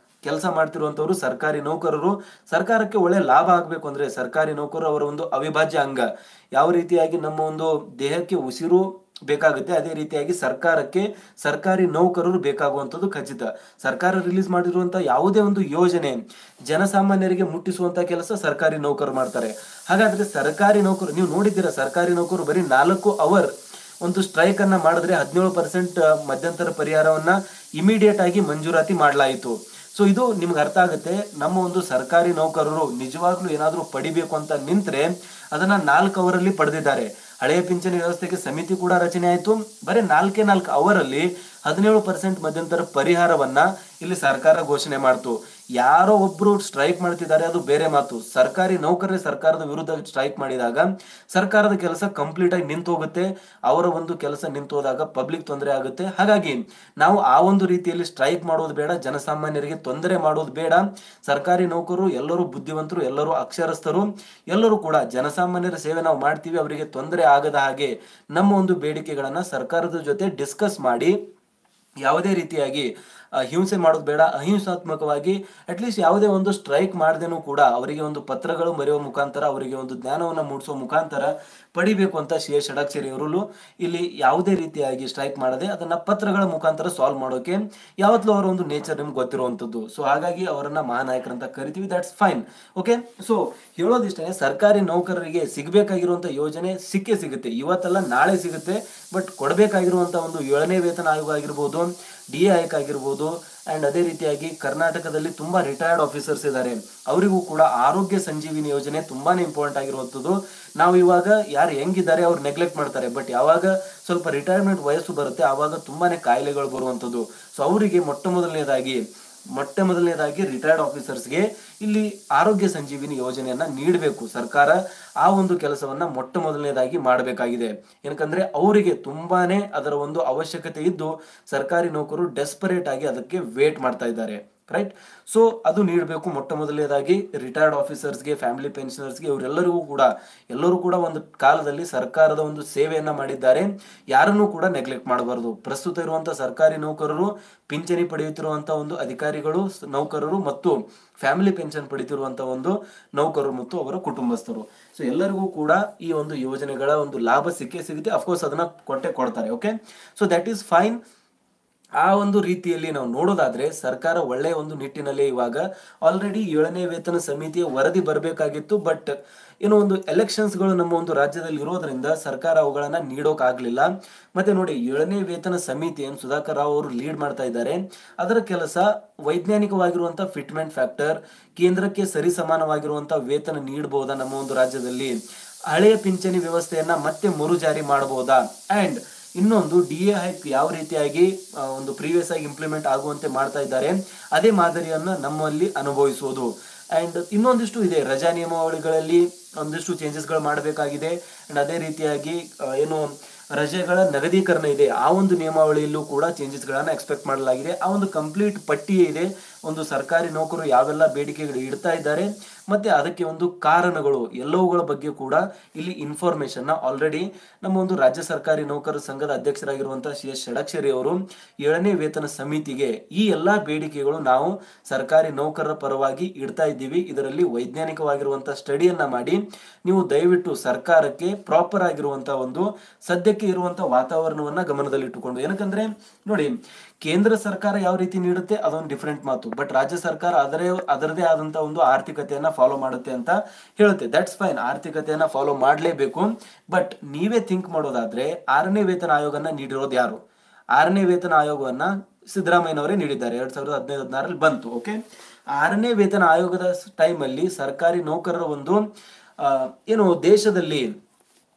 ಕೆಲಸ ಮಾಡ್ತಿರುವಂತವರು ಸರ್ಕಾರಿ ನೌಕರರು. ಸರ್ಕಾರಕ್ಕೆ ಒಳ್ಳೆ ಲಾಭ ಆಗ್ಬೇಕು ಅಂದ್ರೆ ಸರ್ಕಾರಿ ನೌಕರರು ಅವರ ಒಂದು ಅವಿಭಾಜ್ಯ ಅಂಗ. ಯಾವ ರೀತಿಯಾಗಿ ನಮ್ಮ ಒಂದು ದೇಹಕ್ಕೆ ಉಸಿರು ಬೇಕಾಗುತ್ತೆ ಅದೇ ರೀತಿಯಾಗಿ ಸರ್ಕಾರಕ್ಕೆ ಸರ್ಕಾರಿ ನೌಕರರು ಬೇಕಾಗುವಂತದ್ದು ಖಚಿತ. ಸರ್ಕಾರ ರಿಲೀಸ್ ಮಾಡಿರುವಂತಹ ಯಾವುದೇ ಒಂದು ಯೋಜನೆ ಜನಸಾಮಾನ್ಯರಿಗೆ ಮುಟ್ಟಿಸುವಂತ ಕೆಲಸ ಸರ್ಕಾರಿ ನೌಕರರು ಮಾಡ್ತಾರೆ. ಹಾಗಾದ್ರೆ ಸರ್ಕಾರಿ ನೌಕರು ನೀವು ನೋಡಿದ್ದೀರಾ, ಸರ್ಕಾರಿ ನೌಕರು ಬರೀ 4 ಅವರ್ ಒಂದು ಸ್ಟ್ರೈಕ್ ಅನ್ನ ಮಾಡಿದ್ರೆ 17% ಮಧ್ಯಂತರ ಪರಿಹಾರವನ್ನ ಇಮಿಡಿಯೇಟ್ ಆಗಿ ಮಂಜೂರಾತಿ ಮಾಡಲಾಯಿತು. ಸೊ ಇದು ನಿಮ್ಗೆ ಅರ್ಥ ಆಗುತ್ತೆ. ನಮ್ಮ ಒಂದು ಸರ್ಕಾರಿ ನೌಕರರು ನಿಜವಾಗ್ಲೂ ಏನಾದ್ರೂ ಪಡಿಬೇಕು ಅಂತ ನಿಂತ್ರೆ ಅದನ್ನ 4 ಅವರಲ್ಲಿ ಪಡೆದಿದ್ದಾರೆ. ಹಳೆಯ ಪಿಂಚಣಿ ವ್ಯವಸ್ಥೆಗೆ ಸಮಿತಿ ಕೂಡ ರಚನೆ ಆಯಿತು. ಬರೀ 4 ಅವರಲ್ಲಿ 17% ಮಧ್ಯಂತರ ಪರಿಹಾರವನ್ನ ಇಲ್ಲಿ ಸರ್ಕಾರ ಘೋಷಣೆ ಮಾಡ್ತು. ಯಾರೋ ಒಬ್ರು ಸ್ಟ್ರೈಕ್ ಮಾಡ್ತಿದ್ದಾರೆ ಅದು ಬೇರೆ ಮಾತು. ಸರ್ಕಾರಿ ನೌಕರರೇ ಸರ್ಕಾರದ ವಿರುದ್ಧ ಸ್ಟ್ರೈಕ್ ಮಾಡಿದಾಗ ಸರ್ಕಾರದ ಕೆಲಸ ಕಂಪ್ಲೀಟ್ ಆಗಿ ನಿಂತು ಹೋಗುತ್ತೆ. ಅವರ ಒಂದು ಕೆಲಸ ನಿಂತು ಹೋದಾಗ ಪಬ್ಲಿಕ್ ತೊಂದರೆ ಆಗುತ್ತೆ. ಹಾಗಾಗಿ ನಾವು ಆ ಒಂದು ರೀತಿಯಲ್ಲಿ ಸ್ಟ್ರೈಕ್ ಮಾಡೋದು ಬೇಡ, ಜನಸಾಮಾನ್ಯರಿಗೆ ತೊಂದರೆ ಮಾಡೋದು ಬೇಡ. ಸರ್ಕಾರಿ ನೌಕರರು ಎಲ್ಲರೂ ಬುದ್ಧಿವಂತರು, ಎಲ್ಲರೂ ಅಕ್ಷರಸ್ಥರು, ಎಲ್ಲರೂ ಕೂಡ ಜನಸಾಮಾನ್ಯರ ಸೇವೆ ನಾವು ಮಾಡ್ತೀವಿ. ಅವರಿಗೆ ತೊಂದರೆ ಆಗದ ಹಾಗೆ ನಮ್ಮ ಒಂದು ಬೇಡಿಕೆಗಳನ್ನ ಸರ್ಕಾರದ ಜೊತೆ ಡಿಸ್ಕಸ್ ಮಾಡಿ ಯಾವುದೇ ರೀತಿಯಾಗಿ ಹಿಂಸೆ ಮಾಡೋದು ಬೇಡ. ಅಹಿಂಸಾತ್ಮಕವಾಗಿ ಅಟ್ಲೀಸ್ಟ್ ಯಾವುದೇ ಒಂದು ಸ್ಟ್ರೈಕ್ ಮಾಡದೇನೂ ಕೂಡ ಅವರಿಗೆ ಒಂದು ಪತ್ರಗಳು ಬರೆಯುವ ಮುಖಾಂತರ ಅವರಿಗೆ ಒಂದು ಜ್ಞಾನವನ್ನು ಮೂಡಿಸುವ ಮುಖಾಂತರ ಪಡಿಬೇಕು ಅಂತ CS ಷಡಕ್ಷರಿ ಅವರು ಇಲ್ಲಿ ಯಾವುದೇ ರೀತಿಯಾಗಿ ಸ್ಟ್ರೈಕ್ ಮಾಡದೆ ಅದನ್ನ ಪತ್ರಗಳ ಮುಖಾಂತರ ಸಾಲ್ವ್ ಮಾಡೋಕೆ ಯಾವತ್ತೂ ಅವರ ಒಂದು ನೇಚರ್ ನಿಮ್ಗೆ ಗೊತ್ತಿರುವಂತದ್ದು. ಸೊ ಹಾಗಾಗಿ ಅವರನ್ನ ಮಹಾನಾಯಕರಂತ ಕರಿತೀವಿ. That's fine. ಓಕೆ, ಸೊ ಹೇಳೋದಿಷ್ಟೇ, ಸರ್ಕಾರಿ ನೌಕರರಿಗೆ ಸಿಗಬೇಕಾಗಿರುವಂತ ಯೋಜನೆ ಸಿಕ್ಕೇ ಸಿಗುತ್ತೆ. ಇವತ್ತಲ್ಲ ನಾಳೆ ಸಿಗುತ್ತೆ. ಬಟ್ ಕೊಡಬೇಕಾಗಿರುವಂತ ಒಂದು 7ನೇ ವೇತನ ಆಯೋಗ ಆಗಿರ್ಬೋದು, DA ಹೈಕ್ ಆಗಿರ್ಬೋದು. ಅಂಡ್ ಅದೇ ರೀತಿಯಾಗಿ ಕರ್ನಾಟಕದಲ್ಲಿ ತುಂಬಾ ರಿಟೈರ್ಡ್ ಆಫೀಸರ್ಸ್ ಇದ್ದಾರೆ, ಅವರಿಗೂ ಕೂಡ ಆರೋಗ್ಯ ಸಂಜೀವಿನಿ ಯೋಜನೆ ತುಂಬಾನೇ ಇಂಪಾರ್ಟೆಂಟ್ ಆಗಿರುವಂಥದ್ದು. ನಾವು ಇವಾಗ ಯಾರು ಹೆಂಗಿದ್ದಾರೆ ಅವ್ರು ನೆಗ್ಲೆಕ್ಟ್ ಮಾಡ್ತಾರೆ, ಬಟ್ ಯಾವಾಗ ಸ್ವಲ್ಪ ರಿಟೈರ್ಮೆಂಟ್ ವಯಸ್ಸು ಬರುತ್ತೆ ಆವಾಗ ತುಂಬಾನೇ ಕಾಯಿಲೆಗಳು ಬರುವಂಥದ್ದು. ಸೊ ಅವರಿಗೆ ಮೊಟ್ಟ ಮೊದಲನೇದಾಗಿ ರಿಟೈರ್ಡ್ ಆಫೀಸರ್ಸ್ಗೆ ಇಲ್ಲಿ ಆರೋಗ್ಯ ಸಂಜೀವಿನಿ ಯೋಜನೆಯನ್ನ ನೀಡಬೇಕು ಸರ್ಕಾರ. ಆ ಒಂದು ಕೆಲಸವನ್ನ ಮೊಟ್ಟ ಮೊದಲನೇದಾಗಿ ಮಾಡಬೇಕಾಗಿದೆ. ಏನಕಂದ್ರೆ ಅವರಿಗೆ ತುಂಬಾನೇ ಅದರ ಒಂದು ಅವಶ್ಯಕತೆ ಇದ್ದು ಸರ್ಕಾರಿ ನೌಕರರು ಡೆಸ್ಪರೇಟ್ ಆಗಿ ಅದಕ್ಕೆ ವೇಟ್ ಮಾಡ್ತಾ ಇದ್ದಾರೆ, ರೈಟ್. ಸೊ ಅದು ನೀಡಬೇಕು ಮೊಟ್ಟ ಮೊದಲನೇದಾಗಿ ರಿಟೈರ್ಡ್ ಆಫೀಸರ್ಸ್ಗೆ, ಫ್ಯಾಮಿಲಿ ಪೆನ್ಷನರ್ಸ್ಗೆ, ಎಲ್ಲರೂ ಕೂಡ ಒಂದು ಕಾಲದಲ್ಲಿ ಸರ್ಕಾರದ ಒಂದು ಸೇವೆಯನ್ನ ಮಾಡಿದ್ದಾರೆ, ಯಾರನ್ನೂ ಕೂಡ ನೆಗ್ಲೆಕ್ಟ್ ಮಾಡಬಾರದು. ಪ್ರಸ್ತುತ ಇರುವಂತಹ ಸರ್ಕಾರಿ ನೌಕರರು, ಪಿಂಚಣಿ ಪಡೆಯುತ್ತಿರುವಂತಹ ಒಂದು ಅಧಿಕಾರಿಗಳು, ನೌಕರರು ಮತ್ತು ಫ್ಯಾಮಿಲಿ ಪೆನ್ಷನ್ ಪಡೆಯುತ್ತಿರುವಂತಹ ಒಂದು ನೌಕರರು ಮತ್ತು ಅವರ ಕುಟುಂಬಸ್ಥರು, ಸೊ ಎಲ್ಲರಿಗೂ ಕೂಡ ಈ ಒಂದು ಯೋಜನೆಗಳ ಒಂದು ಲಾಭ ಸಿಗುತ್ತೆ. ಅಫ್ಕೋರ್ಸ್ ಅದನ್ನ ಕೊಡ್ತಾರೆ. Okay, so that is fine. ಆ ಒಂದು ರೀತಿಯಲ್ಲಿ ನಾವು ನೋಡೋದಾದ್ರೆ ಸರ್ಕಾರ ಒಳ್ಳೆಯ ಒಂದು ನಿಟ್ಟಿನಲ್ಲಿ ಇವಾಗ ಆಲ್ರೆಡಿ 7ನೇ ವೇತನ ಸಮಿತಿಯ ವರದಿ ಬರಬೇಕಾಗಿತ್ತು, ಬಟ್ ಏನೋ ಒಂದು ಎಲೆಕ್ಷನ್ಸ್ಗಳು ನಮ್ಮ ಒಂದು ರಾಜ್ಯದಲ್ಲಿ ಇರೋದ್ರಿಂದ ಸರ್ಕಾರ ಅವುಗಳನ್ನ ನೀಡೋಕಾಗ್ಲಿಲ್ಲ. ಮತ್ತೆ ನೋಡಿ, 7ನೇ ವೇತನ ಸಮಿತಿ ಏನು ಸುಧಾಕರ್ ರಾವ್ ಅವರು ಲೀಡ್ ಮಾಡ್ತಾ ಇದ್ದಾರೆ, ಅದರ ಕೆಲಸ ವೈಜ್ಞಾನಿಕವಾಗಿರುವಂತಹ ಫಿಟ್ಮೆಂಟ್ ಫ್ಯಾಕ್ಟರ್, ಕೇಂದ್ರಕ್ಕೆ ಸರಿ ಸಮಾನವಾಗಿರುವಂತಹ ವೇತನ ನೀಡಬಹುದಾ ನಮ್ಮ ಒಂದು ರಾಜ್ಯದಲ್ಲಿ, ಹಳೆಯ ಪಿಂಚಣಿ ವ್ಯವಸ್ಥೆಯನ್ನ ಮತ್ತೆ ಮರುಜಾರಿ ಮಾಡಬಹುದಾ, ಅಂಡ್ ಇನ್ನೊಂದು DA ಹೈಕ್ ಯಾವ ರೀತಿಯಾಗಿ ಒಂದು ಪ್ರೀವಿಯಸ್ ಆಗಿ ಇಂಪ್ಲಿಮೆಂಟ್ ಆಗುವಂತೆ ಮಾಡ್ತಾ ಇದ್ದಾರೆ ಅದೇ ಮಾದರಿಯನ್ನ ನಮ್ಮಲ್ಲಿ ಅನುಭವಿಸುವುದು. ಅಂಡ್ ಇನ್ನೊಂದಿಷ್ಟು ಇದೆ, ರಜಾ ನಿಯಮಾವಳಿಗಳಲ್ಲಿ ಒಂದಿಷ್ಟು ಚೇಂಜಸ್ ಗಳು ಮಾಡಬೇಕಾಗಿದೆ. ಅಂಡ್ ಅದೇ ರೀತಿಯಾಗಿ ಏನು ರಜೆಗಳ ನಗದೀಕರಣ ಇದೆ, ಆ ಒಂದು ನಿಯಮಾವಳಿಯಲ್ಲೂ ಕೂಡ ಚೇಂಜಸ್ ಗಳನ್ನ ಎಕ್ಸ್ಪೆಕ್ಟ್ ಮಾಡಲಾಗಿದೆ. ಆ ಒಂದು ಕಂಪ್ಲೀಟ್ ಪಟ್ಟಿಯೇ ಇದೆ, ಒಂದು ಸರ್ಕಾರಿ ನೌಕರರು ಯಾವೆಲ್ಲ ಬೇಡಿಕೆಗಳು ಇಡ್ತಾ ಇದ್ದಾರೆ ಮತ್ತೆ ಅದಕ್ಕೆ ಒಂದು ಕಾರಣಗಳು ಎಲ್ಲವುಗಳ ಬಗ್ಗೆ ಕೂಡ ಇಲ್ಲಿ ಇನ್ಫಾರ್ಮೇಶನ್ ಆಲ್ರೆಡಿ ನಮ್ಮ ಒಂದು ರಾಜ್ಯ ಸರ್ಕಾರಿ ನೌಕರರ ಸಂಘದ ಅಧ್ಯಕ್ಷರಾಗಿರುವಂತಹ CS ಷಡಕ್ಷರಿ ಅವರು 7ನೇ ವೇತನ ಸಮಿತಿಗೆ ಈ ಎಲ್ಲಾ ಬೇಡಿಕೆಗಳು ನಾವು ಸರ್ಕಾರಿ ನೌಕರರ ಪರವಾಗಿ ಇಡ್ತಾ ಇದ್ದೀವಿ, ಇದರಲ್ಲಿ ವೈಜ್ಞಾನಿಕವಾಗಿರುವಂತಹ ಸ್ಟಡಿಯನ್ನ ಮಾಡಿ ನೀವು ದಯವಿಟ್ಟು ಸರ್ಕಾರಕ್ಕೆ ಪ್ರಾಪರ್ ಆಗಿರುವಂತಹ ಒಂದು ಸದ್ಯಕ್ಕೆ ಇರುವಂತಹ ವಾತಾವರಣವನ್ನ ಗಮನದಲ್ಲಿಟ್ಟುಕೊಂಡು, ಏನಕಂದ್ರೆ ನೋಡಿ, ಕೇಂದ್ರ ಸರ್ಕಾರ ಯಾವ ರೀತಿ ನೀಡುತ್ತೆ ಅದೊಂದು ಡಿಫರೆಂಟ್ ಮಾತು, ಬಟ್ ರಾಜ್ಯ ಸರ್ಕಾರ ಅದರದೇ ಆದಂತಹ ಒಂದು ಆರ್ಥಿಕತೆಯನ್ನ ಫಾಲೋ ಮಾಡುತ್ತೆ ಅಂತ ಹೇಳುತ್ತೆ. ದಟ್ಸ್ ಫೈನ್, ಆರ್ಥಿಕತೆಯನ್ನ ಫಾಲೋ ಮಾಡಲೇಬೇಕು. ಬಟ್ ನೀವೇ ಥಿಂಕ್ ಮಾಡೋದಾದ್ರೆ 6ನೇ ವೇತನ ಆಯೋಗನ ನೀಡಿರೋದು ಯಾರು? 6ನೇ ವೇತನ ಆಯೋಗವನ್ನ ಸಿದ್ದರಾಮಯ್ಯನವರೇ ನೀಡಿದ್ದಾರೆ, 2015-16 ಬಂತು. ಓಕೆ, 6ನೇ ವೇತನ ಆಯೋಗದ ಟೈಮ್ ಅಲ್ಲಿ ಸರ್ಕಾರಿ ನೌಕರರ ಒಂದು ಏನು ದೇಶದಲ್ಲಿ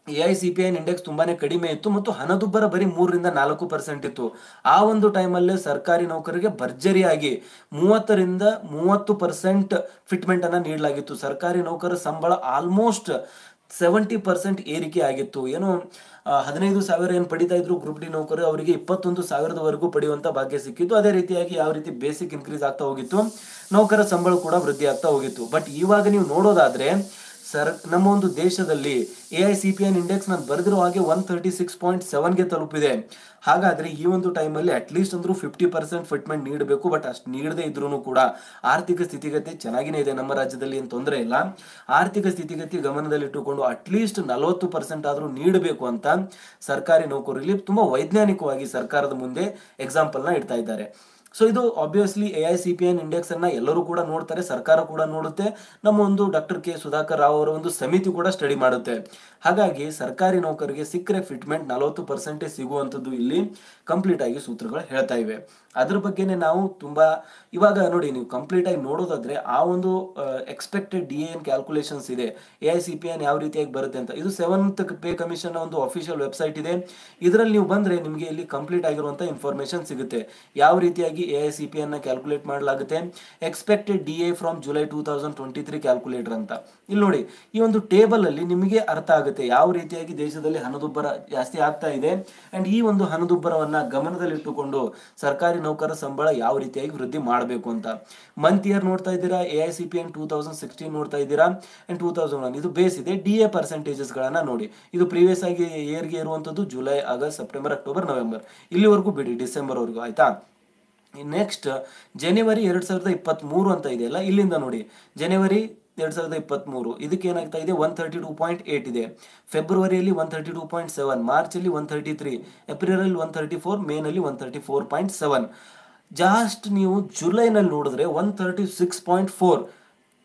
AICPI ಇಂಡೆಕ್ಸ್ ತುಂಬಾನೇ ಕಡಿಮೆ ಇತ್ತು ಮತ್ತು ಹಣದುಬ್ಬರ ಬರೀ 3-4% ಇತ್ತು. ಆ ಒಂದು ಟೈಮಲ್ಲೇ ಸರ್ಕಾರಿ ನೌಕರರಿಗೆ ಭರ್ಜರಿಯಾಗಿ 30% ಫಿಟ್ಮೆಂಟ್ ಅನ್ನ ನೀಡಲಾಗಿತ್ತು. ಸರ್ಕಾರಿ ನೌಕರರ ಸಂಬಳ ಆಲ್ಮೋಸ್ಟ್ 70% ಏರಿಕೆ ಆಗಿತ್ತು. ಏನು 15,000 ಏನು ಪಡಿತಾ ಇದ್ರು ಗ್ರೂಪ್ ಡಿ ನೌಕರರು, ಅವರಿಗೆ 21,000ವರೆಗೂ ಪಡೆಯುವಂತ ಭಾಗ್ಯ ಸಿಕ್ಕಿತ್ತು. ಅದೇ ರೀತಿಯಾಗಿ ಯಾವ ರೀತಿ ಬೇಸಿಕ್ ಇನ್ಕ್ರೀಸ್ ಆಗ್ತಾ ಹೋಗಿತ್ತು, ನೌಕರರ ಸಂಬಳ ಕೂಡ ವೃದ್ಧಿ ಆಗ್ತಾ ಹೋಗಿತ್ತು. ಬಟ್ ಇವಾಗ ನೀವು ನೋಡೋದಾದ್ರೆ ನಮ್ಮ ಒಂದು ದೇಶದಲ್ಲಿ AICPI ಇಂಡೆಕ್ಸ್ ನಾನು ಬರೆದಿರೋ ಹಾಗೆ 136.7ಗೆ ತಲುಪಿದೆ. ಹಾಗಾದ್ರೆ ಈ ಒಂದು ಟೈಮಲ್ಲಿ ಅಟ್ಲೀಸ್ಟ್ ಅಂದ್ರೂ 50% ಫಿಟ್ಮೆಂಟ್ ನೀಡಬೇಕು. ಬಟ್ ಅಷ್ಟು ನೀಡದೇ ಇದ್ರೂ ಕೂಡ ಆರ್ಥಿಕ ಸ್ಥಿತಿಗತಿ ಚೆನ್ನಾಗಿನೇ ಇದೆ ನಮ್ಮ ರಾಜ್ಯದಲ್ಲಿ, ಏನು ತೊಂದರೆ ಇಲ್ಲ. ಆರ್ಥಿಕ ಸ್ಥಿತಿಗತಿ ಗಮನದಲ್ಲಿಟ್ಟುಕೊಂಡು ಅಟ್ಲೀಸ್ಟ್ 40% ಆದ್ರೂ ನೀಡಬೇಕು ಅಂತ ಸರ್ಕಾರಿ ನೌಕರರಲ್ಲಿ ತುಂಬಾ ವೈಜ್ಞಾನಿಕವಾಗಿ ಸರ್ಕಾರದ ಮುಂದೆ ಎಕ್ಸಾಂಪಲ್ ನ ಇಡ್ತಾ ಇದ್ದಾರೆ. ಸೊ ಇದು ಆಬ್ವಿಯಸ್ಲಿ AICPI ಇಂಡೆಕ್ಸ್ ಅನ್ನ ಎಲ್ಲರೂ ಕೂಡ ನೋಡ್ತಾರೆ, ಸರ್ಕಾರ ಕೂಡ ನೋಡುತ್ತೆ, ನಮ್ಮ ಒಂದು ಡಾಕ್ಟರ್ K ಸುಧಾಕರ್ ರಾವ್ ಅವರ ಒಂದು ಸಮಿತಿ ಕೂಡ ಸ್ಟಡಿ ಮಾಡುತ್ತೆ. ಹಾಗಾಗಿ ಸರ್ಕಾರಿ ನೌಕರಿಗೆ ಸಿಕ್ಕರೆ ಫಿಟ್ಮೆಂಟ್ 40% ಸಿಗುವಂತದ್ದು ಇಲ್ಲಿ ಕಂಪ್ಲೀಟ್ ಆಗಿ ಸೂತ್ರಗಳು ಹೇಳ್ತಾ ಇವೆ. ಅದ್ರ ಬಗ್ಗೆನೇ ನಾವು ತುಂಬಾ ಇವಾಗ ನೋಡಿ, ನೀವು ಕಂಪ್ಲೀಟ್ ಆಗಿ ನೋಡೋದಾದ್ರೆ ಆ ಒಂದು ಎಕ್ಸ್ಪೆಕ್ಟೆಡ್ DA ಕ್ಯಾಲ್ಕುಲೇಷನ್ಸ್ ಇದೆ, AICPI ಯಾವ ರೀತಿಯಾಗಿ ಬರುತ್ತೆ ಅಂತ. ಇದು 7th ಪೇ ಕಮಿಷನ್ ಒಂದು ಅಫಿಷಿಯಲ್ ವೆಬ್ಸೈಟ್ ಇದೆ, ಇದರಲ್ಲಿ ನೀವು ಬಂದ್ರೆ ನಿಮಗೆ ಇಲ್ಲಿ ಕಂಪ್ಲೀಟ್ ಆಗಿರುವಂತ ಇನ್ಫಾರ್ಮೇಶನ್ ಸಿಗುತ್ತೆ, ಯಾವ ರೀತಿಯಾಗಿ AICPI ಅನ್ನ ಕ್ಯಾಲ್ಕುಲೇಟ್ ಮಾಡಲಾಗುತ್ತೆ. Expected DA from July 2023 calculator ಅಂತ ಇಲ್ಲಿ ನೋಡಿ, ಈ ಒಂದು ಟೇಬಲ್ ಅಲ್ಲಿ ನಿಮಗೆ ಅರ್ಥ ಆಗುತ್ತೆ ಯಾವ ರೀತಿಯಾಗಿ ದೇಶದಲ್ಲಿ ಹಣದುಬ್ಬರ ಜಾಸ್ತಿ ಆಗ್ತಾ ಇದೆ. ಅಂಡ್ ಈ ಒಂದು ಹಣದುಬ್ಬರವನ್ನ ಗಮನದಲ್ಲಿಟ್ಟುಕೊಂಡು ಸರ್ಕಾರಿ ನೌಕರರ ಸಂಬಳ ಯಾವ ರೀತಿಯಾಗಿ ವೃದ್ಧಿ ಮಾಡಬೇಕು ಅಂತ. ಮಂತ್ ಇಯರ್ ನೋಡ್ತಾ ಇದ್ದೀರಾ, AICPI 2016 ನೋಡ್ತಾ ಇದ್ದೀರಾ, ಅಂಡ್ 2001 ಇದು ಬೇಸ್ ಇದೆ. DA ಪರ್ಸೆಂಟೇಜಸ್ ಗಳನ್ನ ನೋಡಿ, ಇದು ಪ್ರೀವಿಯಸ್ ಆಗಿ ಇಯರ್ಗೆ ಇರುವಂತದ್ದು July, August, September, October, November, ಇಲ್ಲಿವರೆಗೂ ಬಿಡಿ, ಡಿಸೆಂಬರ್ ವರೆಗೂ, ಆಯ್ತಾ. ನೆಕ್ಸ್ಟ್ ಜನವರಿ 2023 ಅಂತ ಇದೆಯಲ್ಲ, ಇಲ್ಲಿಂದ ನೋಡಿ ಜನವರಿ 2023 ಇದಕ್ಕೆ ಏನಾಗ್ತಾ ಇದೆ, 132.8 ಇದೆ. ಫೆಬ್ರವರಿಯಲ್ಲಿ 132.7, ಮಾರ್ಚ್ ಅಲ್ಲಿ 133, ಏಪ್ರಿಲ್ ಅಲ್ಲಿ 134, ಮೇ ನಲ್ಲಿ 134.7. ಜಾಸ್ಟ್ ನೀವು ಜುಲೈನಲ್ಲಿ ನೋಡಿದ್ರೆ 136.4.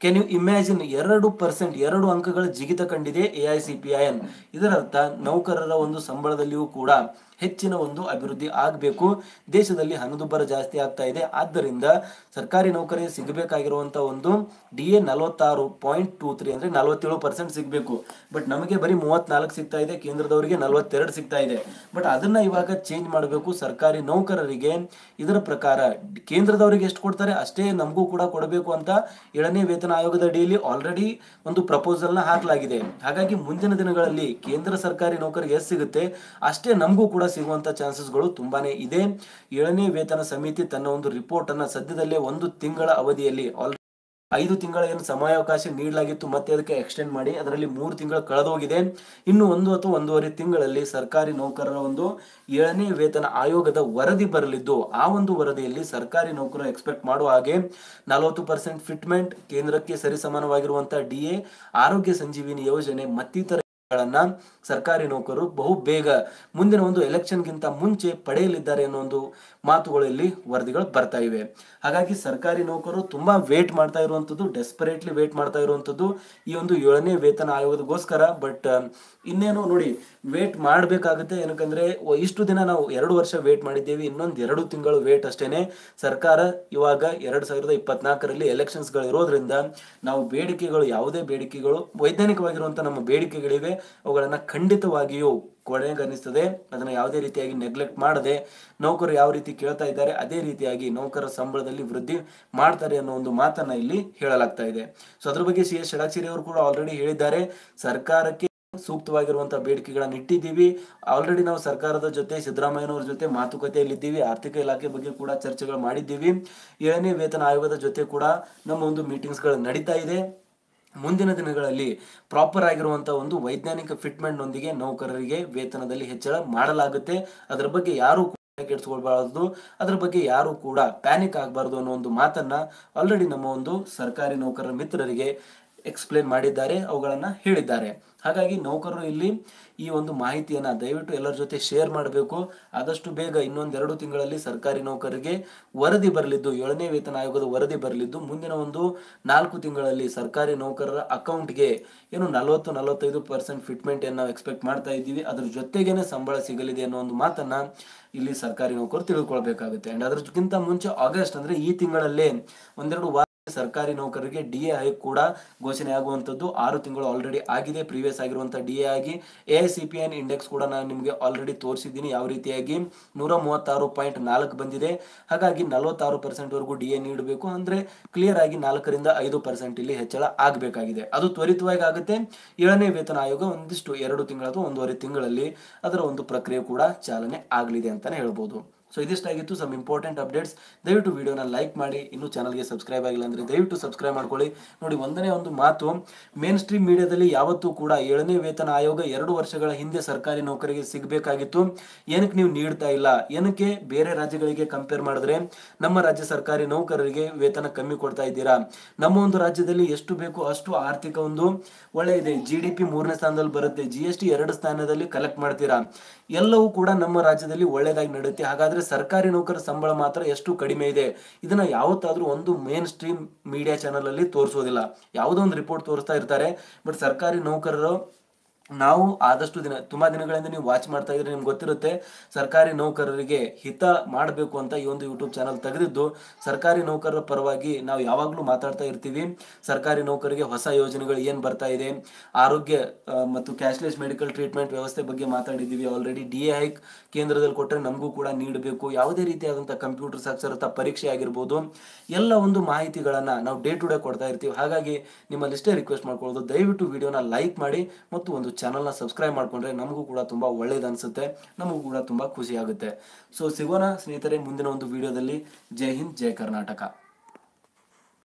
Can you imagine? 2%, 2 ಅಂಕಗಳ ಜಿಗಿತ ಕಂಡಿದೆ AICPI. ಇದರರ್ಥ ನೌಕರರ ಒಂದು ಸಂಬಳದಲ್ಲಿಯೂ ಕೂಡ ಹೆಚ್ಚಿನ ಒಂದು ಅಭಿವೃದ್ಧಿ ಆಗಬೇಕು. ದೇಶದಲ್ಲಿ ಹಣದುಬ್ಬರ ಜಾಸ್ತಿ ಆಗ್ತಾ ಇದೆ. ಆದ್ದರಿಂದ ಸರ್ಕಾರಿ ನೌಕರಿಗೆ ಸಿಗಬೇಕಾಗಿರುವಂತ ಒಂದು DA 46.23 ಅಂದ್ರೆ 47% ಸಿಗಬೇಕು. ಬಟ್ ನಮಗೆ ಬರೀ 34 ಸಿಗ್ತಾ ಇದೆ, ಕೇಂದ್ರದವರಿಗೆ 42 ಸಿಗ್ತಾ ಇದೆ. ಬಟ್ ಅದನ್ನ ಇವಾಗ ಚೇಂಜ್ ಮಾಡಬೇಕು. ಸರ್ಕಾರಿ ನೌಕರರಿಗೆ ಇದರ ಪ್ರಕಾರ ಕೇಂದ್ರದವರಿಗೆ ಎಷ್ಟು ಕೊಡ್ತಾರೆ ಅಷ್ಟೇ ನಮಗೂ ಕೂಡ ಕೊಡಬೇಕು ಅಂತ 7ನೇ ವೇತನ ಆಯೋಗದ ಅಡಿಯಲ್ಲಿ ಆಲ್ರೆಡಿ ಒಂದು ಪ್ರಪೋಸಲ್ ನ ಹಾಕಲಾಗಿದೆ. ಹಾಗಾಗಿ ಮುಂದಿನ ದಿನಗಳಲ್ಲಿ ಕೇಂದ್ರ ಸರ್ಕಾರಿ ನೌಕರಿಗೆ ಎಷ್ಟು ಸಿಗುತ್ತೆ ಅಷ್ಟೇ ನಮಗೂ ಕೂಡ ಸಿಗುವಂತ ಚಾನ್ಸಸ್ಗಳು ತುಂಬಾನೇ ಇದೆ. 7ನೇ ವೇತನ ಸಮಿತಿ ತನ್ನ ಒಂದು ರಿಪೋರ್ಟ್ ಅನ್ನ ಸದ್ಯದಲ್ಲೇ 1 ತಿಂಗಳ ಅವಧಿಯಲ್ಲಿ 5 ತಿಂಗಳ ಏನು ಸಮಯಾವಕಾಶ ನೀಡಲಾಗಿತ್ತು, ಮತ್ತೆ ಅದಕ್ಕೆ ಎಕ್ಸ್ಟೆಂಡ್ ಮಾಡಿ ಅದರಲ್ಲಿ 3 ತಿಂಗಳು ಕಳೆದೋಗಿದೆ. ಇನ್ನು 1 ಅಥವಾ 1.5 ತಿಂಗಳಲ್ಲಿ ಸರ್ಕಾರಿ ನೌಕರರ ಒಂದು 7ನೇ ವೇತನ ಆಯೋಗದ ವರದಿ ಬರಲಿದ್ದು, ಆ ಒಂದು ವರದಿಯಲ್ಲಿ ಸರ್ಕಾರಿ ನೌಕರರು ಎಕ್ಸ್ಪೆಕ್ಟ್ ಮಾಡುವ ಹಾಗೆ 40% ಫಿಟ್ಮೆಂಟ್, ಕೇಂದ್ರಕ್ಕೆ ಸರಿಸಮಾನವಾಗಿರುವಂತಹ DA, ಆರೋಗ್ಯ ಸಂಜೀವಿನಿ ಯೋಜನೆ ಮತ್ತಿತರ ಸರ್ಕಾರಿ ನೌಕರರು ಬಹು ಬೇಗ ಮುಂದಿನ ಒಂದು ಎಲೆಕ್ಷನ್ ಗಿಂತ ಮುಂಚೆ ಪಡೆಯಲಿದ್ದಾರೆ ಅನ್ನೋ ಒಂದು ಮಾತುಗಳು ಇಲ್ಲಿ ವರದಿಗಳು ಬರ್ತಾ ಇವೆ. ಹಾಗಾಗಿ ಸರ್ಕಾರಿ ನೌಕರರು ತುಂಬಾ ವೇಟ್ ಮಾಡ್ತಾ ಇರುವಂತದ್ದು, ಡೆಸ್ಪರೇಟ್ಲಿ ವೇಟ್ ಮಾಡ್ತಾ ಇರುವಂತದ್ದು ಈ ಒಂದು 7ನೇ ವೇತನ ಆಯೋಗದಗೋಸ್ಕರ. ಬಟ್ ಇನ್ನೇನು ನೋಡಿ, ವೇಟ್ ಮಾಡಬೇಕಾಗುತ್ತೆ. ಏನಕ್ಕಂದ್ರೆ ಇಷ್ಟು ದಿನ ನಾವು 2 ವರ್ಷ ವೇಟ್ ಮಾಡಿದ್ದೇವೆ, ಇನ್ನೊಂದು 2 ತಿಂಗಳು ವೇಟ್ ಅಷ್ಟೇನೆ. ಸರ್ಕಾರ ಇವಾಗ 2024ರಲ್ಲಿ ಎಲೆಕ್ಷನ್ಸ್ ಗಳು ಇರೋದ್ರಿಂದ ನಾವು ಬೇಡಿಕೆಗಳು, ಯಾವುದೇ ಬೇಡಿಕೆಗಳು ವೈಜ್ಞಾನಿಕವಾಗಿರುವಂತಹ ನಮ್ಮ ಬೇಡಿಕೆಗಳಿವೆ, ಅವುಗಳನ್ನ ಖಂಡಿತವಾಗಿಯೂ ಕೊನೆಗಣಿಸ್ತದೆ. ಅದನ್ನ ಯಾವುದೇ ರೀತಿಯಾಗಿ ನೆಗ್ಲೆಕ್ಟ್ ಮಾಡದೆ ನೌಕರರು ಯಾವ ರೀತಿ ಕೇಳ್ತಾ ಇದ್ದಾರೆ ಅದೇ ರೀತಿಯಾಗಿ ನೌಕರರ ಸಂಬಳದಲ್ಲಿ ವೃದ್ಧಿ ಮಾಡ್ತಾರೆ ಅನ್ನೋ ಒಂದು ಮಾತನ್ನ ಇಲ್ಲಿ ಹೇಳಲಾಗ್ತಾ ಇದೆ. ಸೊ ಅದ್ರ ಬಗ್ಗೆ CS ಷಡಾಕ್ಷರಿ ಅವರು ಕೂಡ ಆಲ್ರೆಡಿ ಹೇಳಿದ್ದಾರೆ, ಸರ್ಕಾರಕ್ಕೆ ಸೂಕ್ತವಾಗಿರುವಂತಹ ಬೇಡಿಕೆಗಳನ್ನ ಇಟ್ಟಿದ್ದೀವಿ. ಆಲ್ರೆಡಿ ನಾವು ಸರ್ಕಾರದ ಜೊತೆ, ಸಿದ್ದರಾಮಯ್ಯನವರ ಜೊತೆ ಮಾತುಕತೆಯಲ್ಲಿದ್ದೀವಿ. ಆರ್ಥಿಕ ಇಲಾಖೆ ಬಗ್ಗೆ ಕೂಡ ಚರ್ಚೆಗಳು ಮಾಡಿದ್ದೀವಿ. 7ನೇ ವೇತನ ಆಯೋಗದ ಜೊತೆ ಕೂಡ ನಮ್ಮ ಒಂದು ಮೀಟಿಂಗ್ಸ್ ಗಳು ನಡೀತಾ ಇದೆ. ಮುಂದಿನ ದಿನಗಳಲ್ಲಿ ಪ್ರಾಪರ್ ಆಗಿರುವಂತಹ ಒಂದು ವೈಜ್ಞಾನಿಕ ಫಿಟ್ಮೆಂಟ್ ನೊಂದಿಗೆ ನೌಕರರಿಗೆ ವೇತನದಲ್ಲಿ ಹೆಚ್ಚಳ ಮಾಡಲಾಗುತ್ತೆ. ಅದರ ಬಗ್ಗೆ ಯಾರು ಕೆಡಿಸ್ಕೊಳ್ಬಾರದು, ಅದರ ಬಗ್ಗೆ ಯಾರು ಕೂಡ ಪ್ಯಾನಿಕ್ ಆಗಬಾರದು ಅನ್ನೋ ಒಂದು ಮಾತನ್ನ ಆಲ್ರೆಡಿ ನಮ್ಮ ಒಂದು ಸರ್ಕಾರಿ ನೌಕರರ ಮಿತ್ರರಿಗೆ ಎಕ್ಸ್ಪ್ಲೇನ್ ಮಾಡಿದ್ದಾರೆ, ಅವುಗಳನ್ನ ಹೇಳಿದ್ದಾರೆ. ಹಾಗಾಗಿ ನೌಕರರು ಇಲ್ಲಿ ಈ ಒಂದು ಮಾಹಿತಿಯನ್ನ ದಯವಿಟ್ಟು ಎಲ್ಲರ ಜೊತೆ ಶೇರ್ ಮಾಡಬೇಕು. ಆದಷ್ಟು ಬೇಗ ಇನ್ನೊಂದು 2 ತಿಂಗಳಲ್ಲಿ ಸರ್ಕಾರಿ ನೌಕರರಿಗೆ ವರದಿ ಬರಲಿದ್ದು, 7ನೇ ವೇತನ ಆಯೋಗದ ವರದಿ ಬರಲಿದ್ದು, ಮುಂದಿನ ಒಂದು 4 ತಿಂಗಳಲ್ಲಿ ಸರ್ಕಾರಿ ನೌಕರರ ಅಕೌಂಟ್ಗೆ ಏನು 40-45% ಫಿಟ್ಮೆಂಟ್ ಏನು ನಾವು ಎಕ್ಸ್ಪೆಕ್ಟ್ ಮಾಡ್ತಾ ಇದ್ದೀವಿ, ಅದ್ರ ಜೊತೆಗೇನೆ ಸಂಬಳ ಸಿಗಲಿದೆ ಅನ್ನೋ ಒಂದು ಮಾತನ್ನ ಇಲ್ಲಿ ಸರ್ಕಾರಿ ನೌಕರರು ತಿಳ್ಕೊಳ್ಬೇಕಾಗುತ್ತೆ. ಅಂಡ್ ಅದ್ರಕ್ಕಿಂತ ಮುಂಚೆ ಆಗಸ್ಟ್ ಅಂದ್ರೆ ಈ ತಿಂಗಳಲ್ಲೇ 1-2 ವಾರ ಸರ್ಕಾರಿ ನೌಕರರಿಗೆ DA ಹೈಕ್ ಕೂಡ ಘೋಷಣೆ ಆಗುವಂತದ್ದು 6 ತಿಂಗಳು ಆಲ್ರೆಡಿ ಆಗಿದೆ. ಪ್ರೀವಿಯಸ್ ಆಗಿರುವಂತಹ DA ಆಗಿ AICPN ಇಂಡೆಕ್ಸ್ ಕೂಡ ನಾನು ನಿಮಗೆ ಆಲ್ರೆಡಿ ತೋರಿಸಿದ್ದೀನಿ, ಯಾವ ರೀತಿಯಾಗಿ 136.4 ಬಂದಿದೆ. ಹಾಗಾಗಿ 46% ವರೆಗೂ DA ನೀಡಬೇಕು ಅಂದ್ರೆ ಕ್ಲಿಯರ್ ಆಗಿ 4-5% ಇಲ್ಲಿ ಹೆಚ್ಚಳ ಆಗಬೇಕಾಗಿದೆ. ಅದು ತ್ವರಿತವಾಗಿ ಆಗುತ್ತೆ. 7ನೇ ವೇತನ ಆಯೋಗ ಒಂದಿಷ್ಟು 2 ತಿಂಗಳ ಅಥವಾ 1.5 ತಿಂಗಳಲ್ಲಿ ಅದರ ಒಂದು ಪ್ರಕ್ರಿಯೆ ಕೂಡ ಚಾಲನೆ ಆಗಲಿದೆ ಅಂತಾನೆ ಹೇಳ್ಬೋದು. ಸೊ ಇದಿಷ್ಟಾಗಿತ್ತು ಸಮ್ ಇಂಪಾರ್ಟೆಂಟ್ ಅಪ್ಡೇಟ್ಸ್. ದಯವಿಟ್ಟು ವಿಡಿಯೋನ ಲೈಕ್ ಮಾಡಿ, ಇನ್ನೂ ಚಾನಲ್ಗೆ ಸಬ್ಸ್ಕ್ರೈಬ್ ಆಗಿಲ್ಲ ಅಂದ್ರೆ ದಯವಿಟ್ಟು ಸಬ್ಸ್ಕ್ರೈಬ್ ಮಾಡ್ಕೊಳ್ಳಿ. ನೋಡಿ, ಒಂದನೇ ಒಂದು ಮಾತು, ಮೇನ್ ಸ್ಟ್ರೀಮ್ ಮೀಡಿಯಾದಲ್ಲಿ ಯಾವತ್ತೂ ಕೂಡ 7ನೇ ವೇತನ ಆಯೋಗ 2 ವರ್ಷಗಳ ಹಿಂದೆ ಸರ್ಕಾರಿ ನೌಕರಿಗೆ ಸಿಗಬೇಕಾಗಿತ್ತು, ಏನಕ್ಕೆ ನೀವು ನೀಡ್ತಾ ಇಲ್ಲ, ಏನಕ್ಕೆ ಬೇರೆ ರಾಜ್ಯಗಳಿಗೆ ಕಂಪೇರ್ ಮಾಡಿದ್ರೆ ನಮ್ಮ ರಾಜ್ಯ ಸರ್ಕಾರಿ ನೌಕರರಿಗೆ ವೇತನ ಕಮ್ಮಿ ಕೊಡ್ತಾ ಇದ್ದೀರಾ, ನಮ್ಮ ಒಂದು ರಾಜ್ಯದಲ್ಲಿ ಎಷ್ಟು ಬೇಕು ಅಷ್ಟು ಆರ್ಥಿಕ ಒಂದು ಒಳ್ಳೆ ಇದೆ, GDP 3ನೇ ಸ್ಥಾನದಲ್ಲಿ ಬರುತ್ತೆ, GST 2 ಸ್ಥಾನದಲ್ಲಿ ಕಲೆಕ್ಟ್ ಮಾಡ್ತೀರಾ, ಎಲ್ಲವೂ ಕೂಡ ನಮ್ಮ ರಾಜ್ಯದಲ್ಲಿ ಒಳ್ಳೆದಾಗಿ ನಡೆಯುತ್ತೆ. ಹಾಗಾದ್ರೆ ಸರ್ಕಾರಿ ನೌಕರರ ಸಂಬಳ ಮಾತ್ರ ಎಷ್ಟು ಕಡಿಮೆ ಇದೆ, ಇದನ್ನ ಯಾವತ್ತಾದ್ರೂ ಒಂದು ಮೇನ್ ಸ್ಟ್ರೀಮ್ ಮೀಡಿಯಾ ಚಾನಲ್ ಅಲ್ಲಿ ತೋರಿಸೋದಿಲ್ಲ. ಯಾವುದೋ ಒಂದು ರಿಪೋರ್ಟ್ ತೋರಿಸ್ತಾ ಇರ್ತಾರೆ, ಬಟ್ ಸರ್ಕಾರಿ ನೌಕರರು ನಾವು ಆದಷ್ಟು ತುಂಬಾ ದಿನಗಳಿಂದ ನೀವು ವಾಚ್ ಮಾಡ್ತಾ ಇದ್ರೆ ನಿಮ್ಗೆ ಗೊತ್ತಿರುತ್ತೆ, ಸರ್ಕಾರಿ ನೌಕರರಿಗೆ ಹಿತ ಮಾಡಬೇಕು ಅಂತ ಈ ಒಂದು ಯೂಟ್ಯೂಬ್ ಚಾನಲ್ ತೆಗೆದಿದ್ದು, ಸರ್ಕಾರಿ ನೌಕರರ ಪರವಾಗಿ ನಾವು ಯಾವಾಗ್ಲೂ ಮಾತಾಡ್ತಾ ಇರ್ತೀವಿ. ಸರ್ಕಾರಿ ನೌಕರರಿಗೆ ಹೊಸ ಯೋಜನೆಗಳು ಏನ್ ಬರ್ತಾ ಇದೆ, ಆರೋಗ್ಯ ಮತ್ತು ಕ್ಯಾಶ್ಲೆಸ್ ಮೆಡಿಕಲ್ ಟ್ರೀಟ್ಮೆಂಟ್ ವ್ಯವಸ್ಥೆ ಬಗ್ಗೆ ಮಾತಾಡಿದ್ದೀವಿ ಆಲ್ರೆಡಿ. DA ಹೈಕ್ ಕೇಂದ್ರದಲ್ಲಿ ಕೊಟ್ಟರೆ ನಮಗೂ ಕೂಡ ನೀಡಬೇಕು, ಯಾವುದೇ ರೀತಿಯಾದಂತಹ ಕಂಪ್ಯೂಟರ್ ಸಾಕ್ಷರತಾ ಪರೀಕ್ಷೆ ಆಗಿರ್ಬೋದು, ಎಲ್ಲ ಒಂದು ಮಾಹಿತಿಗಳನ್ನ ನಾವು ಡೇ ಟು ಡೇ ಕೊಡ್ತಾ ಇರ್ತೀವಿ. ಹಾಗಾಗಿ ನಿಮ್ಮಲ್ಲಿಷ್ಟೇ ರಿಕ್ವೆಸ್ಟ್ ಮಾಡ್ಕೊಳ್ಳೋದು, ದಯವಿಟ್ಟು ವಿಡಿಯೋನ ಲೈಕ್ ಮಾಡಿ ಮತ್ತು ಒಂದು ಚಾನಲ್ನ ಸಬ್ಸ್ಕ್ರೈಬ್ ಮಾಡ್ಕೊಂಡ್ರೆ ನಮಗೂ ಕೂಡ ತುಂಬಾ ಒಳ್ಳೇದು ಅನ್ಸುತ್ತೆ, ನಮಗೂ ಕೂಡ ತುಂಬಾ ಖುಷಿ ಆಗುತ್ತೆ. ಸೊ ಸಿಗೋಣ ಸ್ನೇಹಿತರೆ ಮುಂದಿನ ಒಂದು ವಿಡಿಯೋದಲ್ಲಿ. ಜೈ ಹಿಂದ್, ಜೈ ಕರ್ನಾಟಕ.